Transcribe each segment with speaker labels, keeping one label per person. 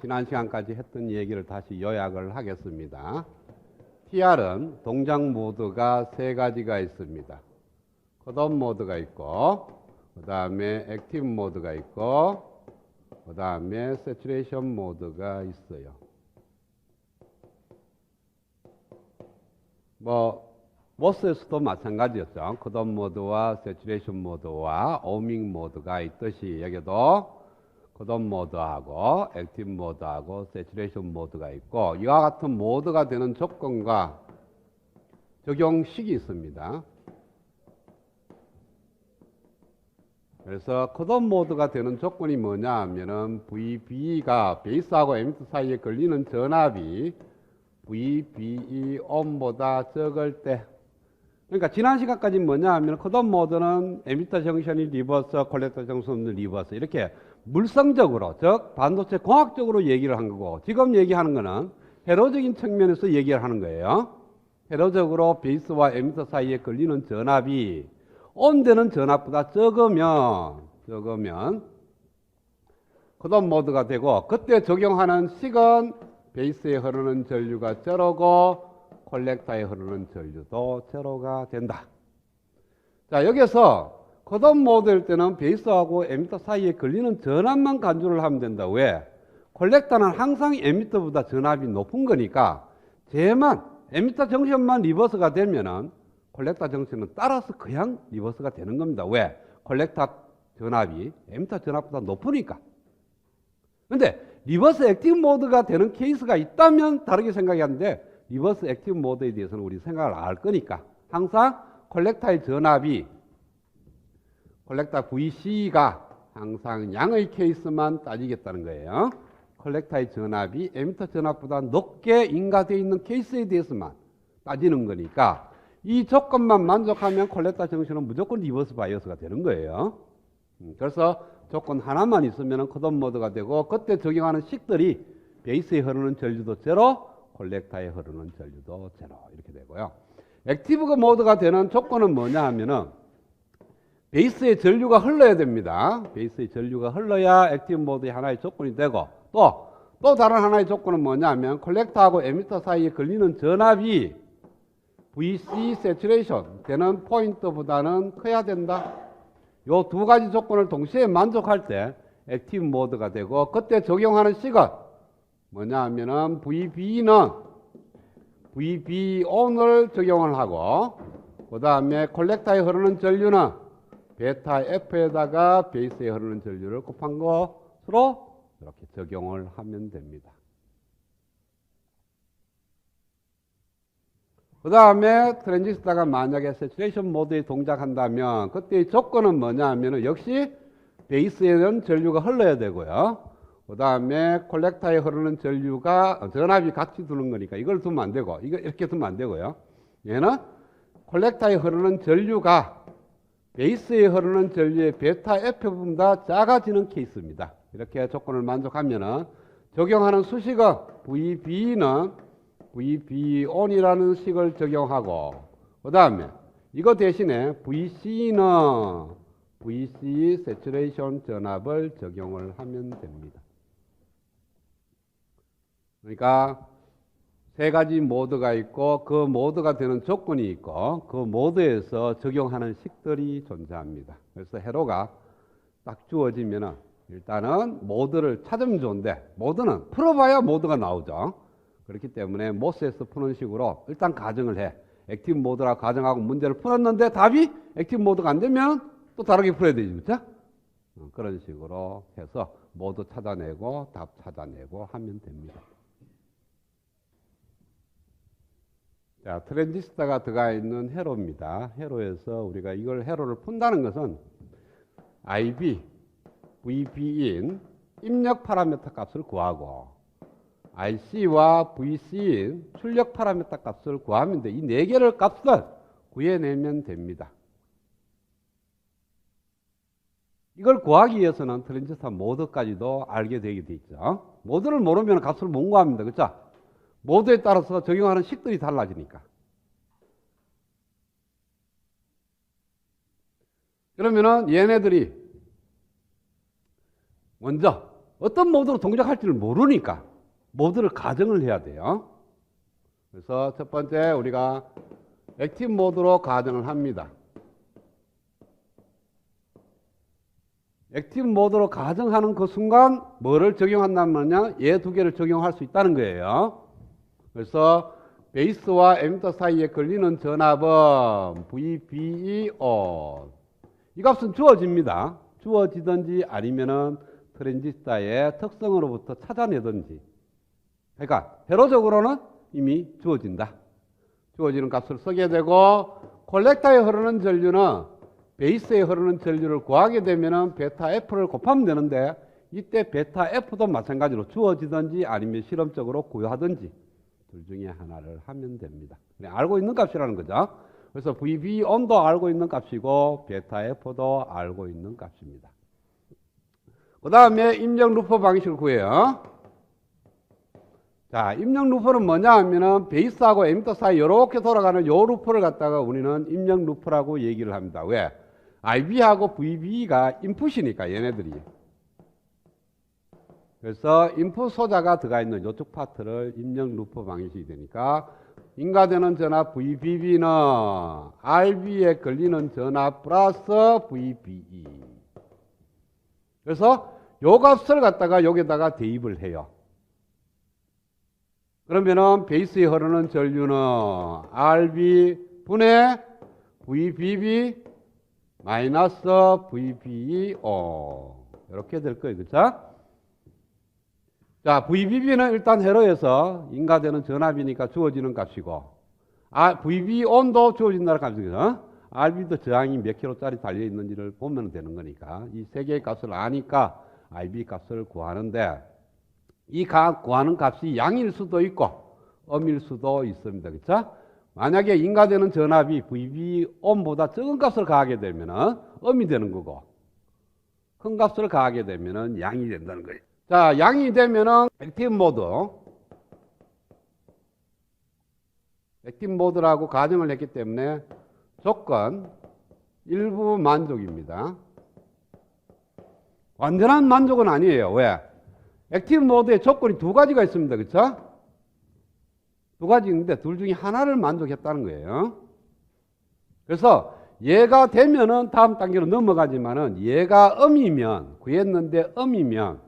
Speaker 1: 지난 시간까지 했던 얘기를 다시 요약을 하겠습니다. TR은 동작 모드가 세 가지가 있습니다. 컷오프 모드가 있고, 그 다음에 액티브 모드가 있고, 그 다음에 세츄레이션 모드가 있어요. 모스에서도 마찬가지였죠. 컷오프 모드와 세츄레이션 모드와 오밍 모드가 있듯이 여기도 컷오프 모드하고 액티브 모드하고 세츄레이션 모드가 있고, 이와 같은 모드가 되는 조건과 적용식이 있습니다. 그래서 컷오프 모드가 되는 조건이 뭐냐 하면은 VB가 베이스하고 에미터 사이에 걸리는 전압이 VBE on보다 적을 때, 그러니까 지난 시간까지 뭐냐 하면 컷오프 모드는 에미터 정션이 리버스, 콜렉터 정션은 리버스, 이렇게 물성적으로, 즉 반도체 공학적으로 얘기를 한 거고, 지금 얘기하는 거는 회로적인 측면에서 얘기를 하는 거예요. 회로적으로 베이스와 에미터 사이에 걸리는 전압이 온되는 전압보다 적으면 컷오프 모드가 되고, 그때 적용하는 식은 베이스에 흐르는 전류가 제로고 콜렉터에 흐르는 전류도 제로가 된다. 자, 여기서 컷오프 모드일 때는 베이스하고 에미터 사이에 걸리는 전압만 간주를 하면 된다. 왜? 콜렉터는 항상 에미터보다 전압이 높은 거니까 에미터 정션만 리버스가 되면은 콜렉터 정션은 따라서 그냥 리버스가 되는 겁니다. 왜? 콜렉터 전압이 에미터 전압보다 높으니까. 근데 리버스 액티브 모드가 되는 케이스가 있다면 다르게 생각이 하는데, 리버스 액티브 모드에 대해서는 우리 생각을 알 거니까 항상 콜렉터의 전압이, 콜렉터 VC가 항상 양의 케이스만 따지겠다는 거예요. 콜렉터의 전압이 에미터 전압보다 높게 인가되어 있는 케이스에 대해서만 따지는 거니까, 이 조건만 만족하면 콜렉터 정션은 무조건 리버스 바이어스가 되는 거예요. 그래서 조건 하나만 있으면 컷오프 모드가 되고, 그때 적용하는 식들이 베이스에 흐르는 전류도 제로, 콜렉터에 흐르는 전류도 제로, 이렇게 되고요. 액티브 모드가 되는 조건은 뭐냐 하면은 베이스에 전류가 흘러야 됩니다. 베이스에 전류가 흘러야 액티브 모드의 하나의 조건이 되고, 또 다른 하나의 조건은 뭐냐 하면 콜렉터하고 에미터 사이에 걸리는 전압이 VC 세츄레이션 되는 포인트보다는 커야 된다. 요 두 가지 조건을 동시에 만족할 때 액티브 모드가 되고, 그때 적용하는 식은 뭐냐 하면은 VB는 VB on을 적용을 하고, 그 다음에 콜렉터에 흐르는 전류는 베타 F에다가 베이스에 흐르는 전류를 곱한 것으로 이렇게 적용을 하면 됩니다. 그 다음에 트랜지스터가 만약에 세츄레이션 모드에 동작한다면 그때의 조건은 뭐냐 하면 역시 베이스에는 전류가 흘러야 되고요. 그 다음에 콜렉터에 흐르는 전압이 같이 두는 거니까 이걸 두면 안 되고, 이거 이렇게 두면 안 되고요. 얘는 콜렉터에 흐르는 전류가 베이스에 흐르는 전류의 베타 F보다 작아지는 케이스입니다. 이렇게 조건을 만족하면은 적용하는 수식은 VB는 VB on이라는 식을 적용하고, 그 다음에 이거 대신에 VC는 VC 세츄레이션 전압을 적용을 하면 됩니다. 그러니까 세 가지 모드가 있고, 그 모드가 되는 조건이 있고, 그 모드에서 적용하는 식들이 존재합니다. 그래서 회로가 딱 주어지면은 일단은 모드를 찾으면 좋은데, 모드는 풀어봐야 모드가 나오죠. 그렇기 때문에 모스에서 푸는 식으로 일단 가정을 해. 액티브 모드라 가정하고 문제를 풀었는데 답이 액티브 모드가 안 되면 또 다르게 풀어야 되지, 그렇죠? 그런 식으로 해서 모드 찾아내고 답 찾아내고 하면 됩니다. 자, 트랜지스터가 들어가 있는 회로입니다. 회로에서 우리가 이걸 회로를 푼다는 것은 IB, VB인 입력 파라미터 값을 구하고, IC와 VC인 출력 파라미터 값을 구하면 돼. 이 네 개를 값을 구해내면 됩니다. 이걸 구하기 위해서는 트랜지스터 모드까지도 알게 되게 돼 있죠. 모드를 모르면 값을 못 구합니다. 그렇죠? 모드에 따라서 적용하는 식들이 달라지니까. 그러면은 얘네들이 먼저 어떤 모드로 동작할지를 모르니까 모드를 가정을 해야 돼요. 그래서 첫 번째 우리가 액티브 모드로 가정을 합니다. 액티브 모드로 가정하는 그 순간 뭐를 적용한다면요? 얘 두 개를 적용할 수 있다는 거예요. 그래서 베이스와 에미터 사이에 걸리는 전압은 VBE-on. 이 값은 주어집니다. 주어지든지 아니면은 트랜지스터의 특성으로부터 찾아내든지. 그러니까 회로적으로는 이미 주어진다. 주어지는 값을 쓰게 되고 콜렉터에 흐르는 전류는 베이스에 흐르는 전류를 구하게 되면은 베타 F를 곱하면 되는데 이때 베타 F도 마찬가지로 주어지든지 아니면 실험적으로 구하든지 둘 중에 하나를 하면 됩니다. 알고 있는 값이라는 거죠. 그래서 VB-on도 알고 있는 값이고 베타 F도 알고 있는 값입니다. 그 다음에 입력 루퍼 방식을 구해요. 자, 입력 루퍼는 뭐냐 하면은 베이스하고 에미터 사이 이렇게 돌아가는 요 루퍼를 갖다가 우리는 입력 루퍼라고 얘기를 합니다. 왜? IB하고 VB가 인풋이니까 얘네들이. 그래서 인풋 소자가 들어가 있는 이쪽 파트를 입력 루퍼 방식이 되니까 인가되는 전압 VBB는 RB에 걸리는 전압 플러스 VBE. 그래서 요 값을 갖다가 여기다가 대입을 해요. 그러면은 베이스에 흐르는 전류는 RB 분의 VBB 마이너스 VBE-on 이렇게 될 거예요. 그렇죠? 자, VBB는 일단 회로에서 인가되는 전압이니까 주어지는 값이고 VB-on도 주어진다는 값이거든. RB도 저항이 몇 킬로짜리 달려 있는지를 보면 되는 거니까 이 세 개의 값을 아니까 IB 값을 구하는데 이 구하는 값이 양일 수도 있고 음일 수도 있습니다. 그렇죠? 만약에 인가되는 전압이 VB-on보다 적은 값을 가하게 되면 음이 되는 거고 큰 값을 가하게 되면 양이 된다는 거예요. 자, 양이 되면은 액티브 모드라고 가정을 했기 때문에 조건 일부 만족입니다. 완전한 만족은 아니에요. 왜? 액티브 모드에 조건이 두 가지가 있습니다. 그렇죠? 두 가지 있는데 둘 중에 하나를 만족했다는 거예요. 그래서 얘가 되면은 다음 단계로 넘어가지만은 얘가 음이면 구했는데 음이면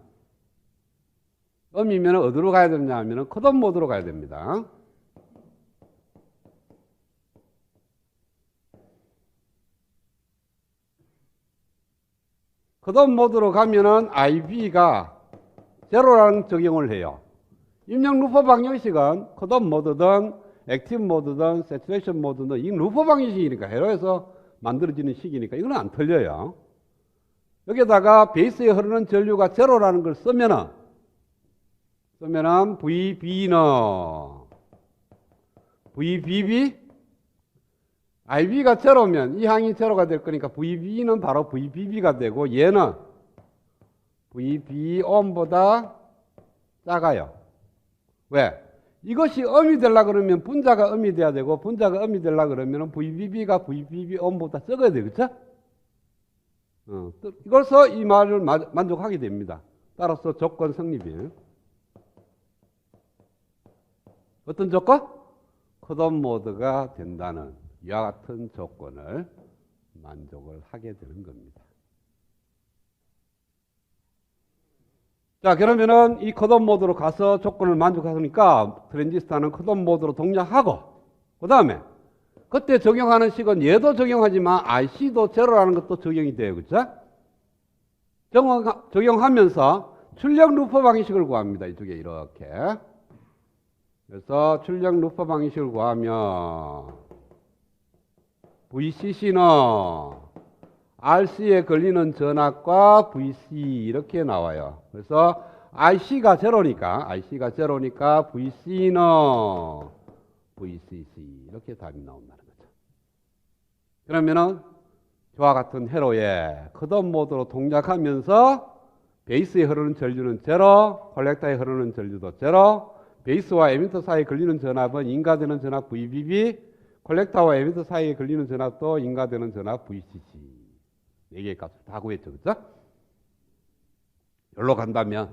Speaker 1: 어디로 가야 되냐 하면은 컷오프 모드로 가야 됩니다. 컷오프 모드로 가면은 IB가 제로라는 적용을 해요. 입력 루퍼 방정식은 컷오프 모드든 액티브 모드든 세츄레이션 모드든 이 루퍼 방정식이니까 회로에서 만들어지는 식이니까 이거는 안 틀려요. 여기다가 베이스에 흐르는 전류가 제로라는 걸 쓰면은 VB는 VBB IB가 제로면 이 항이 제로가 될 거니까 VB는 바로 VBB가 되고 얘는 VB-on보다 작아요. 왜? 이것이 음이 되려고 그러면 분자가 음이 돼야 되고 분자가 음이 되려고 그러면 VBB가 VBB-on보다 적어야 되겠죠? 이걸서 이 말을 만족하게 됩니다. 따라서 조건 성립이에요. 어떤 조건? 컷오프 모드가 된다는 이와 같은 조건을 만족을 하게 되는 겁니다. 자, 그러면은 이 컷오프 모드로 가서 조건을 만족하니까 트랜지스터는 컷오프 모드로 동작하고 그 다음에 그때 적용하는 식은 얘도 적용하지만 IC도 제로라는 것도 적용이 돼요. 그렇죠? 적용하면서 출력 루퍼 방식을 구합니다. 이쪽에 이렇게. 그래서 출력 루퍼 방식을 구하면 VCC는 RC에 걸리는 전압과 VC 이렇게 나와요. 그래서 IC가 제로니까 VC는 VCC 이렇게 답이 나온다는 거죠. 그러면은 저와 같은 회로에 컷오프 모드로 동작하면서 베이스에 흐르는 전류는 제로, 콜렉터에 흐르는 전류도 제로, 베이스와 에미터 사이에 걸리는 전압은 인가되는 전압 VBB, 콜렉터와 에미터 사이에 걸리는 전압도 인가되는 전압 VCC. 4개의 값을 다 구했죠. 그렇죠? 여기로 간다면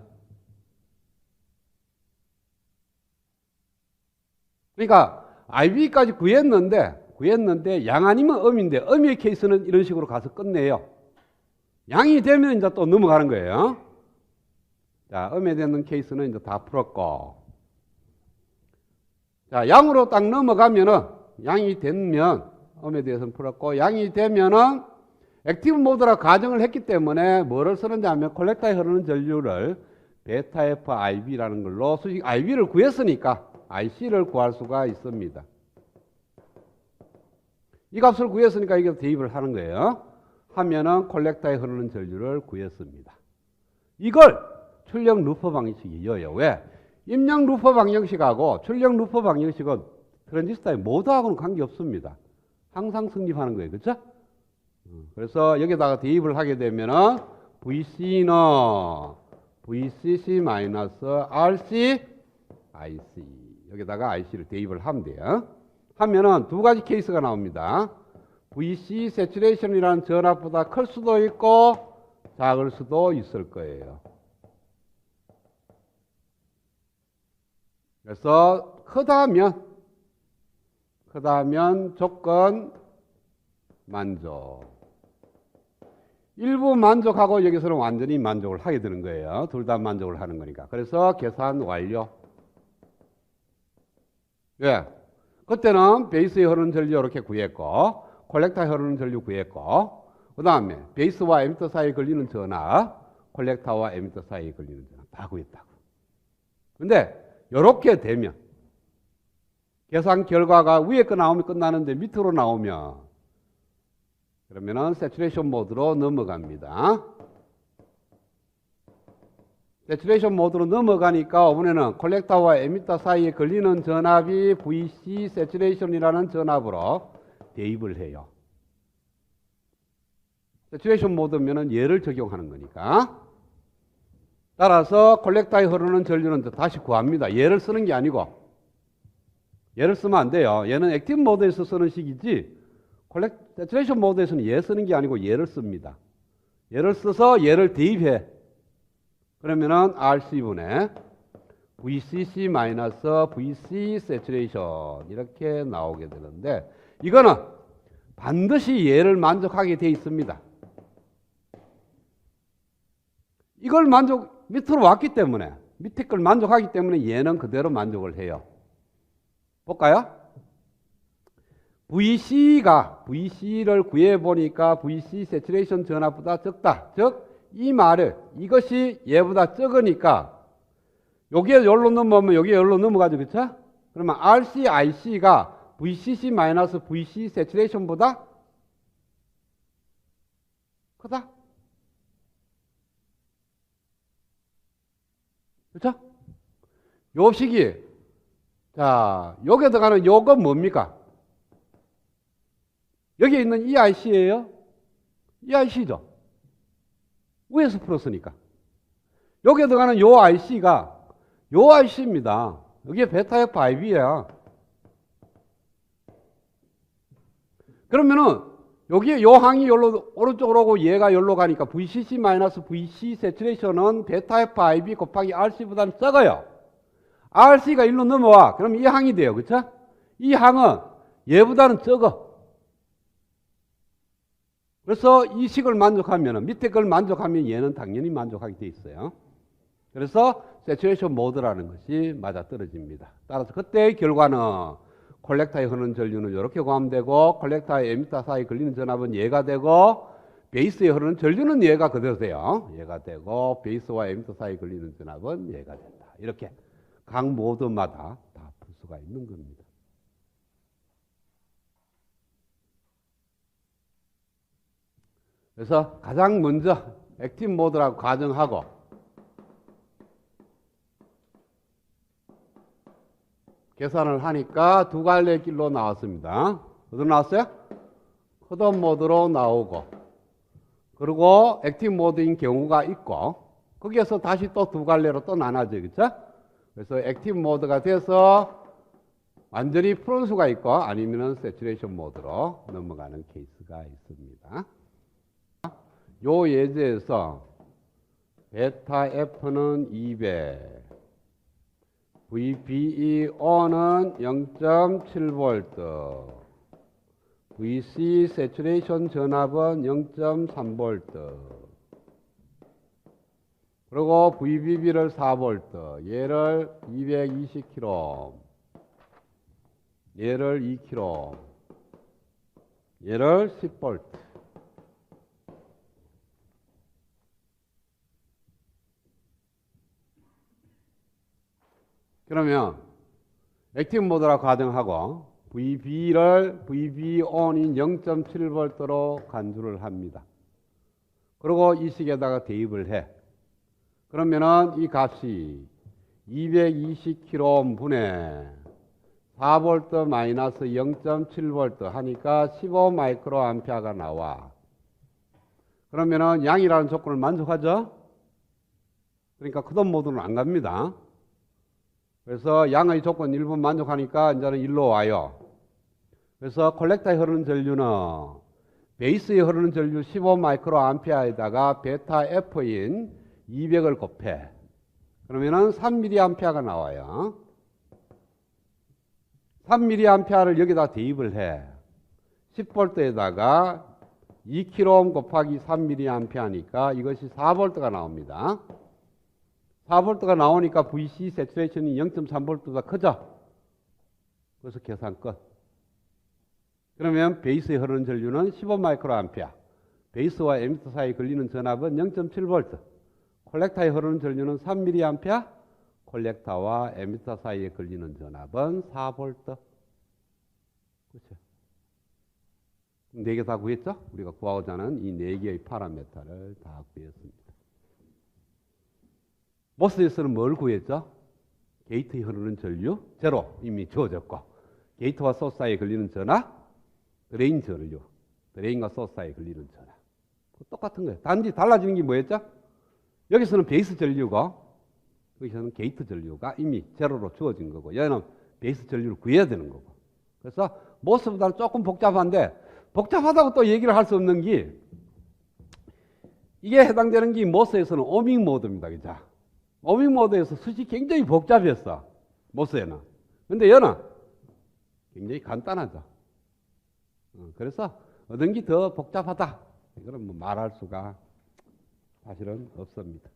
Speaker 1: 그러니까 IB까지 구했는데 양 아니면 음인데 음의 케이스는 이런 식으로 가서 끝내요. 양이 되면 이제 또 넘어가는 거예요. 자, 음에 되는 케이스는 이제 다 풀었고. 자, 양으로 딱 넘어가면은 양이 되면 음에 대해서는 풀었고 양이 되면은 액티브 모드라 가정을 했기 때문에 뭐를 쓰는지 하면 콜렉터에 흐르는 전류를 베타 F IB라는 걸로 수식 IB를 구했으니까 IC를 구할 수가 있습니다. 이 값을 구했으니까 이게 대입을 하는 거예요. 하면은 콜렉터에 흐르는 전류를 구했습니다. 이걸 출력 루퍼 방정식이에요. 왜? 입력 루퍼 방정식하고 출력 루퍼 방정식은 트랜지스터의 모드하고는 관계없습니다. 항상 성립하는 거예요. 그렇죠? 그래서 여기다가 대입을 하게 되면은 VC는 VCC-RC IC 여기다가 IC를 대입을 하면 돼요. 하면은 두 가지 케이스가 나옵니다. VC 세츄레이션이라는 전압보다 클 수도 있고 작을 수도 있을 거예요. 그래서 크다면 조건 만족. 일부 만족하고 여기서는 완전히 만족을 하게 되는 거예요. 둘 다 만족을 하는 거니까. 그래서 계산 완료. 예. 그때는 베이스에 흐르는 전류 이렇게 구했고 콜렉터에 흐르는 전류 구했고 그 다음에 베이스와 에미터 사이에 걸리는 전압 콜렉터와 에미터 사이에 걸리는 전압 다 구했다고. 근데 이렇게 되면 계산 결과가 위에 거 나오면 끝나는데 밑으로 나오면 그러면은 세츄레이션 모드로 넘어갑니다. 세츄레이션 모드로 넘어가니까 이번에는 콜렉터와 에미터 사이에 걸리는 전압이 VC 세츄레이션이라는 전압으로 대입을 해요. 세츄레이션 모드면은 얘를 적용하는 거니까. 따라서 콜렉터에 흐르는 전류는 다시 구합니다. 얘를 쓰는 게 아니고 얘를 쓰면 안 돼요. 얘는 액티브 모드에서 쓰는 식이지 세츄레이션 모드에서는 얘 쓰는 게 아니고 얘를 씁니다. 얘를 써서 얘를 대입해. 그러면은 RC분의 VCC-VC 세츄레이션 이렇게 나오게 되는데 이거는 반드시 얘를 만족하게 돼 있습니다. 이걸 밑으로 왔기 때문에 밑에 걸 만족하기 때문에 얘는 그대로 만족을 해요. 볼까요? VC를 구해보니까 VC 세츄레이션 전압보다 적다. 즉 이 말을 이것이 얘보다 적으니까 여기에 열로 넘어오면 여기에 열로 넘어가죠. 그렇죠? 그러면 RC, IC가 VCC-VC 세츄레이션보다 크다. 그렇죠? 요 식이 자 여기에 들어가는 요건 뭡니까? 여기에 있는 이 IC예요? 이 IC죠. 위에서 풀었으니까. 여기에 들어가는 요 IC가 요 IC입니다. 여기에 베타 F IB야. 그러면은 여기에 요 항이 여기로 오른쪽으로 오고 얘가 여기로 가니까 VCC-VC 세츄레이션은 베타 F IB 곱하기 RC보다는 적어요. RC가 일로 넘어와. 그럼 이 항이 돼요. 그렇죠? 이 항은 얘보다는 적어. 그래서 이 식을 만족하면 밑에 걸 만족하면 얘는 당연히 만족하게 돼 있어요. 그래서 세츄레이션 모드라는 것이 맞아떨어집니다. 따라서 그때의 결과는 콜렉터에 흐르는 전류는 이렇게 구하면 되고 콜렉터와 에미터 사이에 걸리는 전압은 얘가 되고 베이스에 흐르는 전류는 얘가 그대로 돼요. 얘가 되고 베이스와 에미터 사이에 걸리는 전압은 얘가 된다. 이렇게 각 모드마다 다 풀 수가 있는 겁니다. 그래서 가장 먼저 액티브 모드라고 가정하고 계산을 하니까 두 갈래 길로 나왔습니다. 어디로 나왔어요? 컷오프 모드로 나오고 그리고 액티브 모드인 경우가 있고 거기에서 다시 또 두 갈래로 또 나눠져요. 그렇죠? 그래서 액티브 모드가 돼서 완전히 푸는 수가 있고 아니면은 세츄레이션 모드로 넘어가는 케이스가 있습니다. 요 예제에서 베타 F는 200, VBE-O는 0.7V, VC 세츄레이션 전압은 0.3V, 그리고 VBB를 4V, 얘를 220kΩ, 얘를 2kΩ, 얘를 10V. 그러면 액티브 모드라 가정하고 VB-On인 0.7V로 간주를 합니다. 그리고 이 식에다가 대입을 해. 그러면은 이 값이 220kΩ 분의 4V 마이너스 0.7V 하니까 15 마이크로 암페어가 나와. 그러면은 양이라는 조건을 만족하죠? 그러니까 크돈 모드는 안 갑니다. 그래서 양의 조건 일부 만족하니까 이제는 일로 와요. 그래서 콜렉터에 흐르는 전류는 베이스에 흐르는 전류 15 마이크로 암페어에다가 베타 F인 200을 곱해. 그러면은 3mA가 나와요. 3mA를 여기다 대입을 해. 10V에다가 2kΩ 곱하기 3mA니까 이것이 4V가 나옵니다. 4V가 나오니까 VC 세츄레이션이 0.3V보다 크죠? 그래서 계산 끝. 그러면 베이스에 흐르는 전류는 15 마이크로암페어. 베이스와 에미터 사이에 걸리는 전압은 0.7V. 콜렉터에 흐르는 전류는 3mA. 콜렉터와 에미터 사이에 걸리는 전압은 4V. 그렇죠? 4개 다 구했죠? 우리가 구하고자 하는 이 4개의 파라미터를 다 구했습니다. 모스에서는 뭘 구했죠? 게이트에 흐르는 전류, 제로 이미 주어졌고, 게이트와 소스 사이에 걸리는 전압, 드레인 전류, 드레인과 소스 사이에 걸리는 전압. 똑같은 거예요. 단지 달라지는 게 뭐였죠? 여기서는 베이스 전류고, 여기서는 게이트 전류가 이미 제로로 주어진 거고, 얘는 베이스 전류를 구해야 되는 거고. 그래서 모스보다는 조금 복잡한데, 복잡하다고 또 얘기를 할 수 없는 게, 이게 해당되는 게 모스에서는 오밍 모드입니다. 그죠? 오밍 모드에서 수식이 굉장히 복잡했어. 모스에는. 근데 얘는 굉장히 간단하죠. 그래서 어떤 게 더 복잡하다. 이거는 뭐 말할 수가 사실은 없습니다.